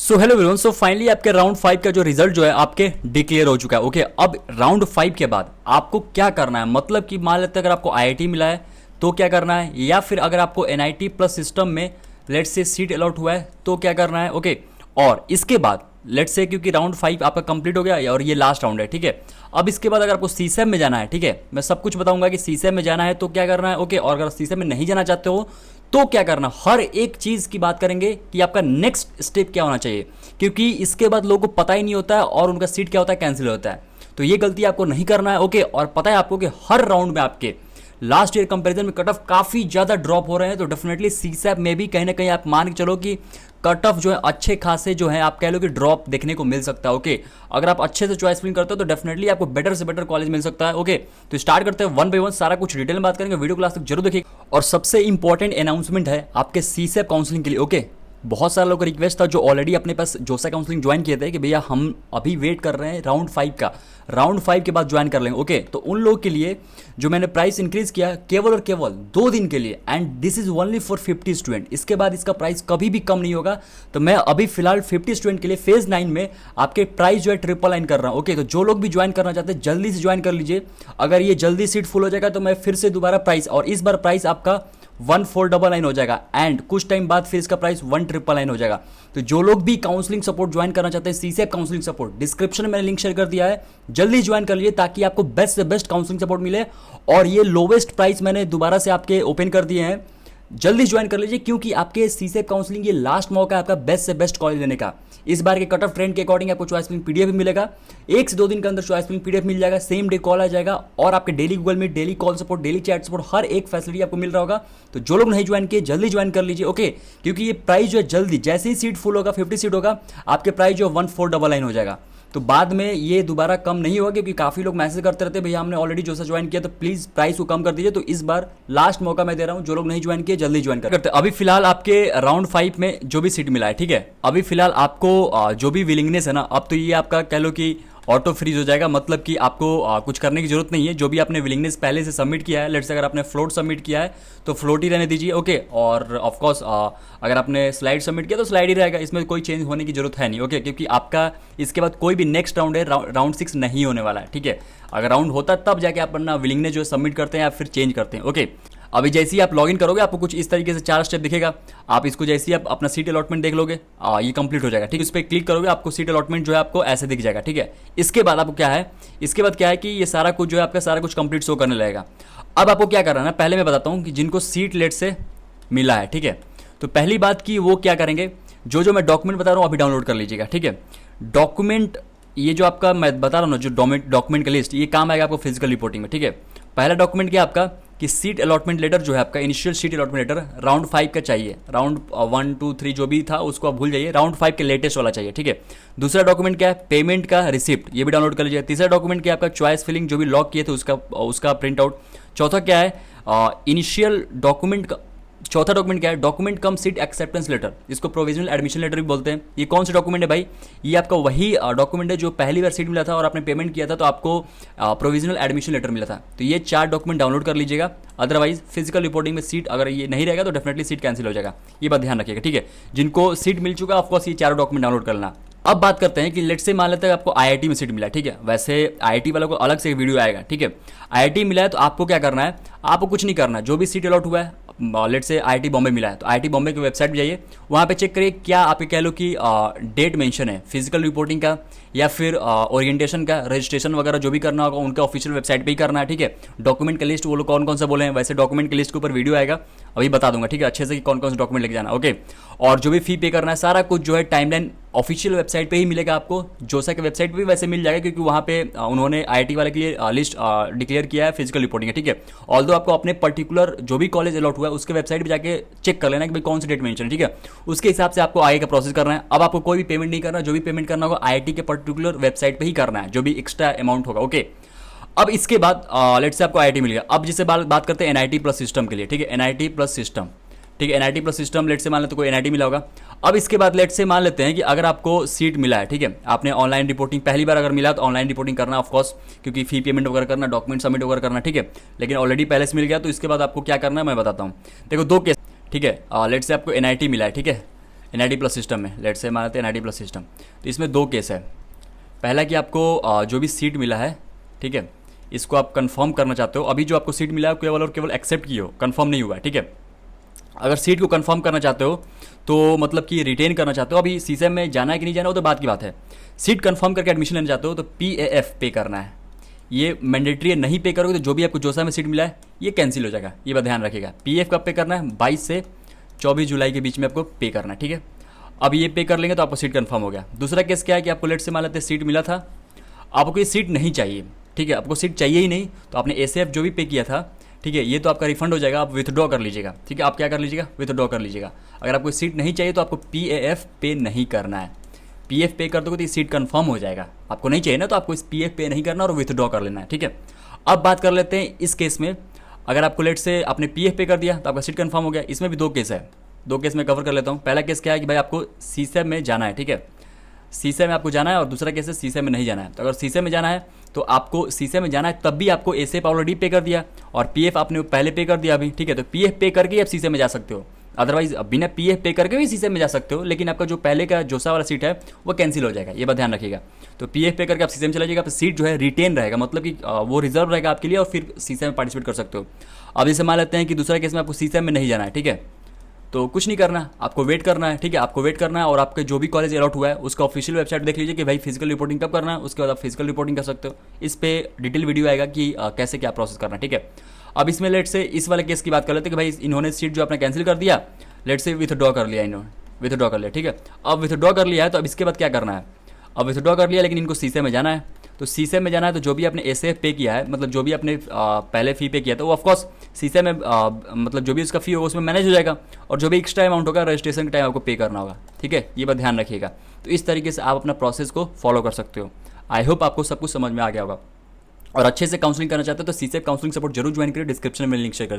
So hello everyone, so finally आपके round 5 का जो रिजल्ट जो है आपके डिक्लेयर हो चुका है। ओके, अब राउंड 5 के बाद आपको क्या करना है, मतलब कि मान लेते हैं अगर आपको आईआईटी मिला है तो क्या करना है, या फिर अगर आपको एनआईटी प्लस सिस्टम में लेट्स से सीट अलॉट हुआ है तो क्या करना है। ओके, और इसके बाद लेट्स से क्योंकि राउंड 5 आपका कंप्लीट हो गया और ये लास्ट राउंड है, ठीक है। अब इसके बाद अगर आपको सीसेम में जाना है, ठीक है, मैं सब कुछ बताऊंगा कि सीसेम में जाना है तो क्या करना है। ओके, और अगर सीसेम में नहीं जाना चाहते हो तो क्या करना, हर एक चीज की बात करेंगे कि आपका नेक्स्ट स्टेप क्या होना चाहिए, क्योंकि इसके बाद लोगों को पता ही नहीं होता है और उनका सीट क्या होता है, कैंसिल होता है। तो ये गलती आपको नहीं करना है। ओके, और पता है आपको कि हर राउंड में आपके लास्ट ईयर कंपैरिजन में कट ऑफ काफी ज्यादा ड्रॉप हो रहे हैं, तो डेफिनेटली सीसैप में भी कहीं ना कहीं आप मान के चलो कि कट ऑफ जो है अच्छे खासे जो है आप कह लो कि ड्रॉप देखने को मिल सकता है। ओके, अगर आप अच्छे से चॉइस फिलिंग करते हो तो डेफिनेटली आपको बेटर से बेटर कॉलेज मिल सकता है। ओके, तो स्टार्ट करते हैं वन बाय वन, सारा कुछ डिटेल में बात करेंगे, वीडियो क्लास तक जरूर देखिए। और सबसे इंपॉर्टेंट अनाउंसमेंट है आपके सीसैप काउंसलिंग के लिए। ओके, बहुत सारे लोगों का रिक्वेस्ट था जो ऑलरेडी अपने पास जोसा काउंसलिंग ज्वाइन किए थे कि भैया हम अभी वेट कर रहे हैं राउंड 5 का, राउंड 5 के बाद ज्वाइन कर लेंगे। ओके, तो उन लोगों के लिए जो मैंने प्राइस इंक्रीज किया केवल और केवल 2 दिन के लिए, and this is only for 50 student. इसके बाद इसका प्राइस कभी भी कम नहीं होगा। तो मैं अभी फिलहाल 50 स्टूडेंट के लिए फेज 9 में आपके प्राइस जो है 999 कर रहा हूँ। ओके, तो जो लोग भी ज्वाइन करना चाहते हैं जल्दी से ज्वाइन कर लीजिए। अगर ये जल्दी सीट फुल हो जाएगा तो मैं फिर से दोबारा प्राइस, और इस बार प्राइस आपका 1499 हो जाएगा, एंड कुछ टाइम बाद फिर इसका प्राइस 1999 हो जाएगा। तो जो लोग भी काउंसलिंग सपोर्ट ज्वाइन करना चाहते हैं, सीसैप काउंसलिंग सपोर्ट, डिस्क्रिप्शन में मैंने लिंक शेयर कर दिया है, जल्दी ज्वाइन कर लीजिए ताकि आपको बेस्ट से बेस्ट काउंसलिंग सपोर्ट मिले। और ये लोवेस्ट प्राइस मैंने दोबारा से आपके ओपन कर दिए हैं, जल्दी ज्वाइन कर लीजिए, क्योंकि आपके सीसैप काउंसलिंग ये लास्ट मौका है आपका बेस्ट से बेस्ट कॉलेज लेने का। इस बार के कट ऑफ ट्रेंड के अकॉर्डिंग आपको चॉइस फिलिंग पीडीएफ भी मिलेगा, 1 से 2 दिन के अंदर चॉइस फिलिंग पीडीएफ मिल जाएगा, सेम डे कॉल आ जाएगा, और आपके daily Google meet, daily call support, daily chat support, हर एक फैसिलिटी आपको मिल रहा होगा। तो जो लोग नहीं ज्वाइन किए जल्दी ज्वाइन कर लीजिए। ओके, क्योंकि ये प्राइस जो है जल्दी जैसे ही सीट फुल होगा, 50 सीट होगा, आपके प्राइस जो 1499 हो जाएगा। तो बाद में ये दोबारा कम नहीं होगा, क्योंकि काफी लोग मैसेज करते रहते हैं भैया हमने ऑलरेडी जोसा ज्वाइन किया, तो प्लीज प्राइस को कम कर दीजिए। तो इस बार लास्ट मौका मैं दे रहा हूं, जो लोग नहीं ज्वाइन किए जल्दी ज्वाइन करते। अभी फिलहाल आपके राउंड 5 में जो भी सीट मिला है, ठीक है, अभी फिलहाल आपको जो भी विलिंगनेस है ना, अब तो ये आपका कह लो कि ऑटो फ्रीज हो जाएगा, मतलब कि आपको कुछ करने की जरूरत नहीं है। जो भी आपने विलिंगनेस पहले से सबमिट किया है, लेट्स से अगर आपने फ्लोट सबमिट किया है तो फ्लोट ही रहने दीजिए। ओके, और ऑफकोर्स अगर आपने स्लाइड सबमिट किया तो स्लाइड ही रहेगा, इसमें कोई चेंज होने की जरूरत है नहीं। ओके, क्योंकि आपका इसके बाद कोई भी नेक्स्ट राउंड है, राउंड 6 नहीं होने वाला है, ठीक है। अगर राउंड होता तब जाके आप अपना विलिंगनेस जो है सबमिट करते हैं या फिर चेंज करते हैं। ओके, अभी जैसे ही आप लॉगिन करोगे आपको कुछ इस तरीके से 4 स्टेप दिखेगा। आप इसको जैसे ही आप अपना सीट अलॉटमेंट देख लोगे, ये कंप्लीट हो जाएगा, ठीक है। इस पर क्लिक करोगे आपको सीट अलॉटमेंट जो है आपको ऐसे दिख जाएगा, ठीक है। इसके बाद आपको क्या है, इसके बाद क्या है कि ये सारा कुछ जो है आपका सारा कुछ कंप्लीट शो करने लगेगा। अब आपको क्या करना है, पहले मैं बताता हूँ कि जिनको सीट लेट से मिला है, ठीक है, तो पहली बात की वो क्या करेंगे, जो मैं डॉक्यूमेंट बता रहा हूँ अभी डाउनलोड कर लीजिएगा, ठीक है। डॉक्यूमेंट ये जो आपका मैं बता रहा हूँ ना, जो डॉक्यूमेंट का लिस्ट, ये काम आएगा आपको फिजिकल रिपोर्टिंग में, ठीक है। पहला डॉक्यूमेंट क्या आपका कि सीट अलॉटमेंट लेटर जो है आपका, initial seat allotment letter round 5 का चाहिए। राउंड 1 2 3 जो भी था उसको आप भूल जाइए, राउंड 5 के लेटेस्ट वाला चाहिए, ठीक है। दूसरा डॉक्यूमेंट क्या है, पेमेंट का रिसिप्ट, ये भी डाउनलोड कर लीजिए। तीसरा डॉक्यूमेंट क्या है आपका, चॉइस फिलिंग जो भी लॉक किए थे उसका प्रिंट आउट। चौथा क्या है, इनिशियल डॉक्यूमेंट का, चौथा डॉक्यूमेंट क्या है, डॉक्यूमेंट कम सीट एक्सेप्टेंस लेटर, इसको प्रोविजनल एडमिशन लेटर भी बोलते हैं। ये कौन सा डॉक्यूमेंट है भाई, ये आपका वही डॉक्यूमेंट है जो पहली बार सीट मिला था और आपने पेमेंट किया था तो आपको प्रोविजनल एडमिशन लेटर मिला था। तो ये 4 डॉक्यूमेंट डाउनलोड कर लीजिएगा, अदरवाइज फिजिकल रिपोर्टिंग में सीट अगर ये नहीं रहेगा तो डेफिनेटली सीट कैंसिल हो जाएगा, ये बात ध्यान रखिएगा, ठीक है। जिनको सीट मिल चुका है ऑफकोर्स ये 4 डॉक्यूमेंट डाउनलोड करना। अब बात करते हैं कि लेट्स से मान लेते हैं आपको आईआईटी में सीट मिला है, ठीक है। वैसे आईआईटी वालों को अलग से वीडियो आएगा, ठीक है। आईआईटी मिला है तो आपको क्या करना है, आपको कुछ नहीं करना है, जो भी सीट अलॉट हुआ है, लेट्स से आईआईटी बॉम्बे मिला है तो आईआईटी बॉम्बे की वेबसाइट पे जाइए, वहाँ पे चेक करिए क्या आपके कह लो कि डेट मेंशन है फिजिकल रिपोर्टिंग का या फिर ओरिएंटेशन का, रजिस्ट्रेशन वगैरह जो भी करना होगा उनका ऑफिशियल वेबसाइट पे ही करना है, ठीक है। डॉक्यूमेंट का लिस्ट वो लोग कौन कौन सा बोले हैं, वैसे डॉक्यूमेंट की लिस्ट के ऊपर वीडियो आएगा, अभी बता दूंगा, ठीक है, अच्छे से कि कौन कौन से डॉक्यूमेंट लेके जाना। ओके, और जो भी फी पे करना है सारा कुछ जो है टाइमलाइन ऑफिशियल वेबसाइट पे ही मिलेगा आपको, जोसा के वेबसाइट पे भी वैसे मिल जाएगा, क्योंकि वहाँ पे उन्होंने आईआईटी वाले के लिए लिस्ट डिक्लेयर किया है फिजिकल रिपोर्टिंग है, ठीक है। ऑल्दो आपको अपने पर्टिकुलर जो भी कॉलेज अलॉट हुआ है उसके वेबसाइट पे जाके चेक कर लेना कि भाई कौन सी डेट मेंशन है, ठीक है। उसके हिसाब से आपको आगे का प्रोसेस करना है। अब आपको कोई भी पेमेंट नहीं करना, जो भी पेमेंट करना होगा आईआईटी के पर्टिकुलर वेबसाइट पे ही करना है, जो भी एक्स्ट्रा अमाउंट होगा। ओके, अब इसके बाद लेट्स से आपको आईआईटी मिल गया। अब जिससे बात करते हैं एनआईटी प्लस सिस्टम के लिए, ठीक है, एनआईटी प्लस सिस्टम, ठीक है, एनआईटी प्लस सिस्टम लेट से मान लेते कोई एनआईटी मिला होगा। अब इसके बाद लेट से मान लेते हैं कि अगर आपको सीट मिला है, ठीक है, आपने ऑनलाइन रिपोर्टिंग पहली बार अगर मिला तो ऑनलाइन रिपोर्टिंग करना ऑफकोर्स, क्योंकि फी पेमेंट वगैरह करना, डॉक्यूमेंट सबमिट वगैरह करना, ठीक है। लेकिन ऑलरेडी पहले से मिल गया तो इसके बाद आपको क्या करना है मैं बताता हूँ। देखो 2 केस, ठीक है, लेट से आपको एनआईटी मिला है, ठीक है, एनआईटी प्लस सिस्टम में, लेट से मानते हैं एनआईटी प्लस सिस्टम, तो इसमें दो केस है। पहला कि आपको जो भी सीट मिला है, ठीक है, इसको आप कंफर्म करना चाहते हो। अभी जो आपको सीट मिला है केवल और केवल एक्सेप्ट की हो, कंफर्म नहीं हुआ है, ठीक है। अगर सीट को कंफर्म करना चाहते हो तो मतलब कि रिटेन करना चाहते हो, अभी सीसेम में जाना है कि नहीं जाना वो तो बात की बात है। सीट कंफर्म करके एडमिशन लेना चाहते हो तो PAF पे करना है, ये मैंडेटरी है। नहीं पे करोगे तो जो भी आपको जोसा में सीट मिला है ये कैंसिल हो जाएगा, ये बात ध्यान रखिएगा। PF कब पे करना है, 22 से 24 जुलाई के बीच में आपको पे करना है, ठीक है। अब ये पे कर लेंगे तो आपको सीट कंफर्म हो गया। दूसरा केस क्या है कि आपको लेट से मान लेते हैं सीट मिला था, आपको ये सीट नहीं चाहिए, ठीक है, आपको सीट चाहिए ही नहीं, तो आपने ACF जो भी पे किया था, ठीक है, ये तो आपका रिफंड हो जाएगा, आप विथड्रॉ कर लीजिएगा, ठीक है। आप क्या कर लीजिएगा, विथड्रॉ कर लीजिएगा। अगर आपको सीट नहीं चाहिए तो आपको PAF पे नहीं करना है। PF पे कर दोगे तो ये सीट कंफर्म हो जाएगा। आपको नहीं चाहिए ना तो आपको इस PF पे नहीं करना और विथड्रॉ कर लेना है, ठीक है। अब बात कर लेते हैं इस केस में, अगर आपको लेट से आपने PF पे कर दिया तो आपका सीट कंफर्म हो गया। इसमें भी दो केस है, दो केस में कवर कर लेता हूँ। पहला केस क्या है कि भाई आपको सीसेम में जाना है, ठीक है, सीसे में आपको जाना है, और दूसरा केस है सीसे में नहीं जाना है। तो अगर सीसे में जाना है तो आपको सीसे में जाना है, तब भी आपको ACF ऑलरेडी पे कर दिया और PF आपने पहले पे कर दिया अभी, ठीक है। तो PF पे करके आप सीसे में जा सकते हो, अदरवाइज बिना PF पे करके भी सीसे में जा सकते हो, लेकिन आपका जो पहले का जोसा वाला सीट है वो कैंसिल हो जाएगा, ये बात ध्यान रखिएगा। तो PF पे करके आप सीसे में चला जाएगा, सीट जो है रिटेन रहेगा, मतलब कि वो रिजर्व रहेगा आपके लिए और फिर सीसे में पार्टिसिपेट कर सकते हो। अब जैसे मान लेते हैं कि दूसरा केस में आपको सीसे में नहीं जाना है, ठीक है, तो कुछ नहीं करना, आपको वेट करना है, ठीक है, आपको वेट करना है और आपके जो भी कॉलेज अलॉट हुआ है उसका ऑफिशियल वेबसाइट देख लीजिए कि भाई फिजिकल रिपोर्टिंग कब करना है, उसके बाद आप फिजिकल रिपोर्टिंग कर सकते हो। इस पे डिटेल वीडियो आएगा कि कैसे क्या प्रोसेस करना है, ठीक है। अब इसमें लेट से इस वाले केस की बात कर लेते हैं कि भाई इन्होंने सीट जो अपना कैंसिल कर दिया, लेट से विथड्रॉ कर लिया, इन्होंने विथड्रॉ कर लिया, ठीक है। अब विथड्रॉ कर लिया है तो अब इसके बाद क्या करना है, अब विथड्रॉ कर लिया लेकिन इनको सीसे में जाना है, तो सीसे में जाना है तो जो भी आपने ACF पे किया है, मतलब जो भी आपने पहले फ़ी पे किया था वो ऑफकोर्स सीसे में मतलब जो भी उसका फ़ी होगा उसमें मैनेज हो जाएगा, और जो भी एक्स्ट्रा अमाउंट होगा रजिस्ट्रेशन के टाइम आपको पे करना होगा, ठीक है, ये बात ध्यान रखिएगा। तो इस तरीके से आप अपना प्रोसेस को फॉलो कर सकते हो। आई होप आपको सब कुछ समझ में आ गया होगा, और अच्छे से काउंसलिंग करना चाहते हो तो CCF काउंसलिंग सपोर्ट जरूर ज्वाइन करिए, डिस्क्रिप्शन में लिंक शेयर कर